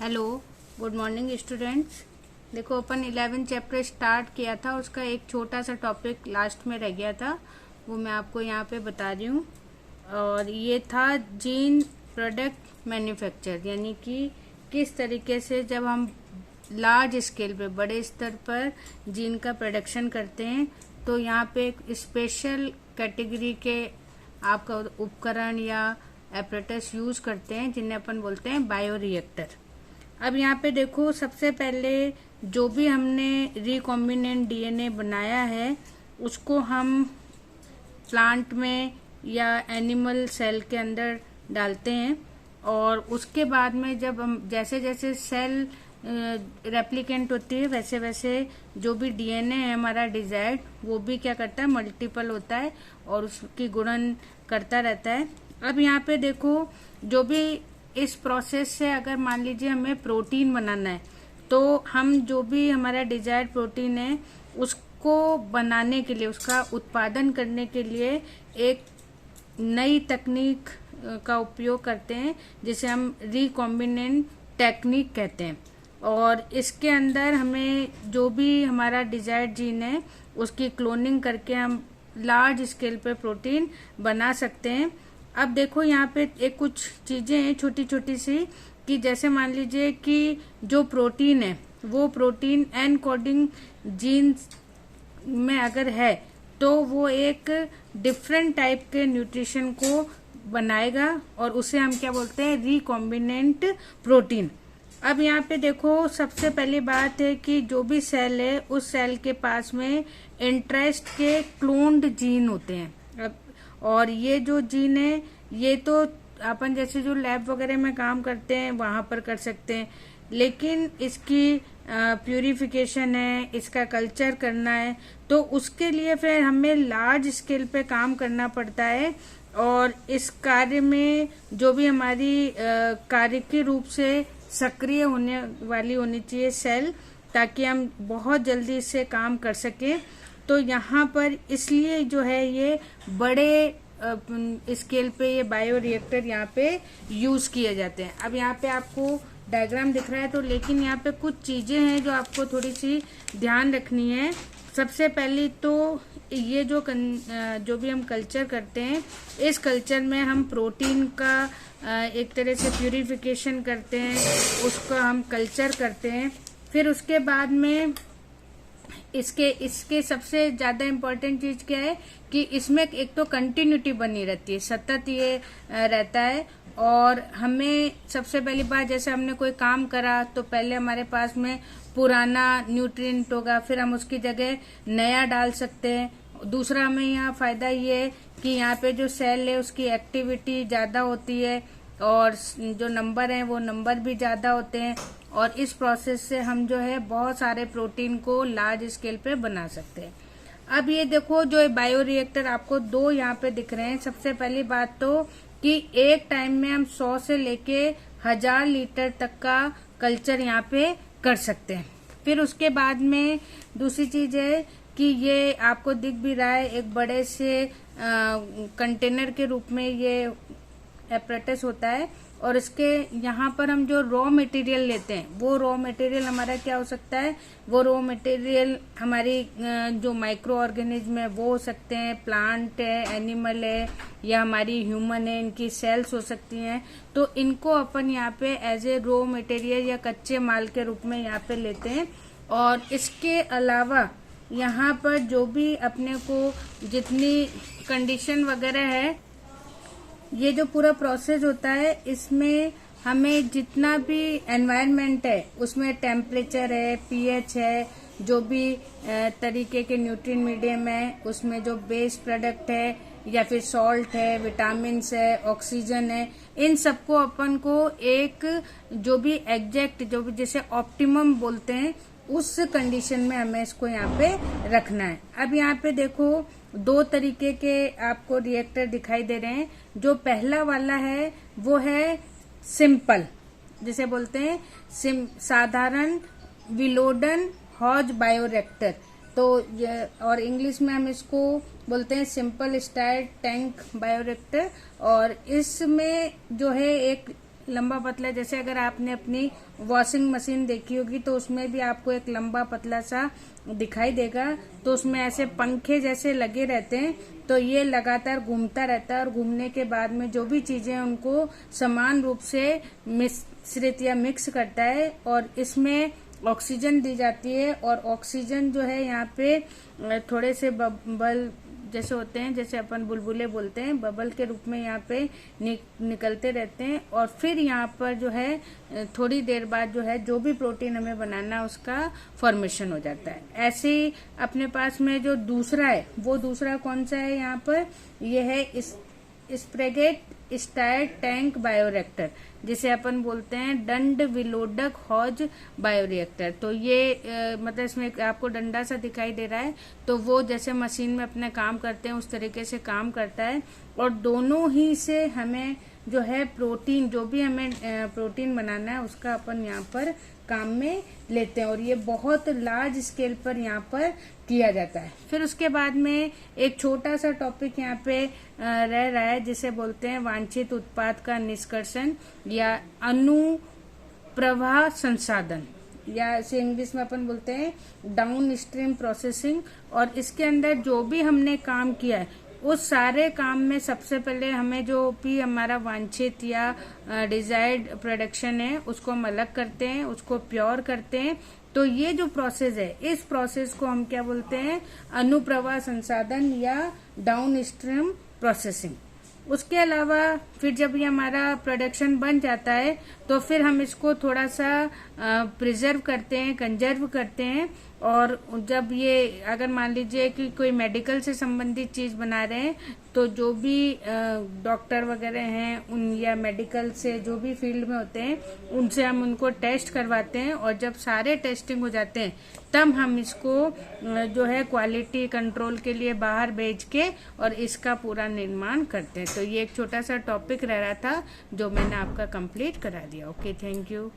Hello, good morning students. देखो, अपन 11 chapter start किया था, उसका एक छोटा सा टॉपिक लास्ट में रह गया था, वो मैं आपको यहाँ पे बता रही हूँ। और ये था जीन प्रोडक्ट मैन्युफैक्चर, यानी कि किस तरीके से जब हम लार्ज स्केल पे, बड़े स्तर पर जीन का प्रोडक्शन करते हैं, तो यहाँ पे एक स्पेशल कैटेगरी के आपका उपकरण या एपरेटस यूज करते हैं, जिन्हें अपन बोलते हैं बायोरिएक्टर। अब यहाँ पे देखो, सबसे पहले जो भी हमने रिकॉम्बिनेंट डीएनए बनाया है, उसको हम प्लांट में या एनिमल सेल के अंदर डालते हैं। और उसके बाद में जब हम जैसे जैसे सेल रेप्लिकेंट होती है, वैसे वैसे जो भी डीएनए है हमारा डिजायर्ड, वो भी क्या करता है, मल्टीपल होता है और उसकी गुणन करता रहता है। अब यहाँ पे देखो, जो भी इस प्रोसेस से अगर मान लीजिए हमें प्रोटीन बनाना है, तो हम जो भी हमारा डिजायर्ड प्रोटीन है, उसको बनाने के लिए, उसका उत्पादन करने के लिए एक नई तकनीक का उपयोग करते हैं, जिसे हम रिकॉम्बिनेंट टेक्निक कहते हैं। और इसके अंदर हमें जो भी हमारा डिजायर्ड जीन है, उसकी क्लोनिंग करके हम लार्ज स्केल पे प्रोटीन बना सकते हैं। अब देखो, यहाँ पे एक कुछ चीजें हैं छोटी छोटी सी, कि जैसे मान लीजिए कि जो प्रोटीन है, वो प्रोटीन एन कोडिंग जीन में अगर है, तो वो एक डिफरेंट टाइप के न्यूट्रिशन को बनाएगा, और उसे हम क्या बोलते हैं, रिकॉम्बिनेंट प्रोटीन। अब यहाँ पे देखो, सबसे पहली बात है कि जो भी सेल है, उस सेल के पास में इंटरेस्ट के क्लोन्ड जीन होते हैं। अब और ये जो जीन है, ये तो अपन जैसे जो लैब वगैरह में काम करते हैं वहां पर कर सकते हैं, लेकिन इसकी प्यूरिफिकेशन है, इसका कल्चर करना है, तो उसके लिए फिर हमें लार्ज स्केल पे काम करना पड़ता है। और इस कार्य में जो भी हमारी कार्यकीय रूप से सक्रिय होने वाली होनी चाहिए सेल, ताकि हम बहुत जल्दी इससे काम कर सकें। तो यहाँ पर इसलिए जो है, ये बड़े स्केल पे ये बायोरिएक्टर यहाँ पे यूज किए जाते हैं। अब यहाँ पे आपको डायग्राम दिख रहा है, तो लेकिन यहाँ पे कुछ चीजें हैं जो आपको थोड़ी सी ध्यान रखनी है। सबसे पहली तो ये जो भी हम कल्चर करते हैं, इस कल्चर में हम प्रोटीन का एक तरह से प्यूरिफिकेशन करते हैं, उसका हम कल्चर करते हैं। फिर उसके बाद में इसके सबसे ज्यादा इम्पोर्टेंट चीज क्या है कि इसमें एक तो कंटिन्यूटी बनी रहती है, सतत ये रहता है। और हमें सबसे पहली बात, जैसे हमने कोई काम करा, तो पहले हमारे पास में पुराना न्यूट्रिएंट होगा, फिर हम उसकी जगह नया डाल सकते हैं। दूसरा, हमें यहाँ फायदा ये है कि यहाँ पे जो सेल है, उसकी एक्टिविटी ज्यादा होती है, और जो नंबर है, वो नंबर भी ज्यादा होते हैं। और इस प्रोसेस से हम जो है बहुत सारे प्रोटीन को लार्ज स्केल पे बना सकते हैं। अब ये देखो, जो बायोरिएक्टर आपको दो यहाँ पे दिख रहे हैं। सबसे पहली बात तो कि एक टाइम में हम 100 से लेके 1000 लीटर तक का कल्चर यहाँ पे कर सकते हैं। फिर उसके बाद में दूसरी चीज है कि ये आपको दिख भी रहा है, एक बड़े से कंटेनर के रूप में ये एपरेटस होता है। और इसके यहाँ पर हम जो रॉ मटेरियल लेते हैं, वो रॉ मटेरियल हमारा क्या हो सकता है, वो रॉ मटेरियल हमारी जो माइक्रो ऑर्गेनिज्म है, वो हो सकते हैं, प्लांट है, एनिमल है, या हमारी ह्यूमन है, इनकी सेल्स हो सकती हैं। तो इनको अपन यहाँ पे एज ए रॉ मटेरियल या कच्चे माल के रूप में यहाँ पे लेते हैं। और इसके अलावा यहाँ पर जो भी अपने को जितनी कंडीशन वगैरह है, ये जो पूरा प्रोसेस होता है, इसमें हमें जितना भी एनवायरनमेंट है, उसमें टेम्परेचर है, पीएच है, जो भी तरीके के न्यूट्रिएंट मीडियम है, उसमें जो बेस प्रोडक्ट है, या फिर सॉल्ट है, विटामिन्स है, ऑक्सीजन है, इन सबको अपन को एक जो भी एग्जैक्ट, जो भी जैसे ऑप्टिमम बोलते हैं, उस कंडीशन में हमें इसको यहाँ पे रखना है। अब यहाँ पे देखो, दो तरीके के आपको रिएक्टर दिखाई दे रहे हैं। जो पहला वाला है, वो है सिंपल, जिसे बोलते हैं साधारण विलोडन हॉज बायोरिएक्टर। तो और इंग्लिश में हम इसको बोलते हैं सिंपल स्टाइल टैंक बायोरिएक्टर। और इसमें जो है, एक लंबा पतला, जैसे अगर आपने अपनी वॉशिंग मशीन देखी होगी तो उसमें भी आपको एक लंबा पतला सा दिखाई देगा, तो उसमें ऐसे पंखे जैसे लगे रहते हैं, तो ये लगातार घूमता रहता है और घूमने के बाद में जो भी चीजें उनको समान रूप से मिश्रित या मिक्स करता है और इसमें ऑक्सीजन दी जाती है। और ऑक्सीजन जो है यहाँ पे थोड़े से बबल जैसे होते हैं, जैसे अपन बुलबुले बोलते हैं, बबल के रूप में यहाँ पे निकलते रहते हैं और फिर यहाँ पर जो है थोड़ी देर बाद जो है जो भी प्रोटीन हमें बनाना उसका फॉर्मेशन हो जाता है। ऐसे ही अपने पास में जो दूसरा है, वो दूसरा कौन सा है यहाँ पर, ये है स्प्रेगेट स्टायर टैंक बायोरिएक्टर, जिसे अपन बोलते हैं दंड विलोडक हौज बायोरिएक्टर। तो ये मतलब इसमें आपको डंडा सा दिखाई दे रहा है, तो वो जैसे मशीन में अपने काम करते हैं उस तरीके से काम करता है। और दोनों ही से हमें जो है प्रोटीन, जो भी हमें प्रोटीन बनाना है उसका अपन यहाँ पर काम में लेते हैं और ये बहुत लार्ज स्केल पर यहाँ पर किया जाता है। फिर उसके बाद में एक छोटा सा टॉपिक यहाँ पे रह रहा है जिसे बोलते हैं वांछित उत्पाद का निष्कर्षण या अनुप्रवाह संसाधन, या इसे इंग्लिश में अपन बोलते हैं डाउन स्ट्रीम प्रोसेसिंग। और इसके अंदर जो भी हमने काम किया है उस सारे काम में सबसे पहले हमें जो भी हमारा वांछित या डिजायर्ड प्रोडक्शन है उसको हम अलग करते हैं, उसको प्योर करते हैं। तो ये जो प्रोसेस है, इस प्रोसेस को हम क्या बोलते हैं, अनुप्रवाह संसाधन या डाउन स्ट्रीम प्रोसेसिंग। उसके अलावा फिर जब ये हमारा प्रोडक्शन बन जाता है तो फिर हम इसको थोड़ा सा प्रिजर्व करते हैं, कंजर्व करते हैं। और जब ये अगर मान लीजिए कि कोई मेडिकल से संबंधित चीज बना रहे हैं तो जो भी डॉक्टर वगैरह हैं उन या मेडिकल से जो भी फील्ड में होते हैं उनसे हम उनको टेस्ट करवाते हैं और जब सारे टेस्टिंग हो जाते हैं तब हम इसको जो है क्वालिटी कंट्रोल के लिए बाहर भेज के और इसका पूरा निर्माण करते हैं। तो ये एक छोटा सा टॉपिक रह रहा था जो मैंने आपका कंप्लीट करा दिया। Okay, thank you.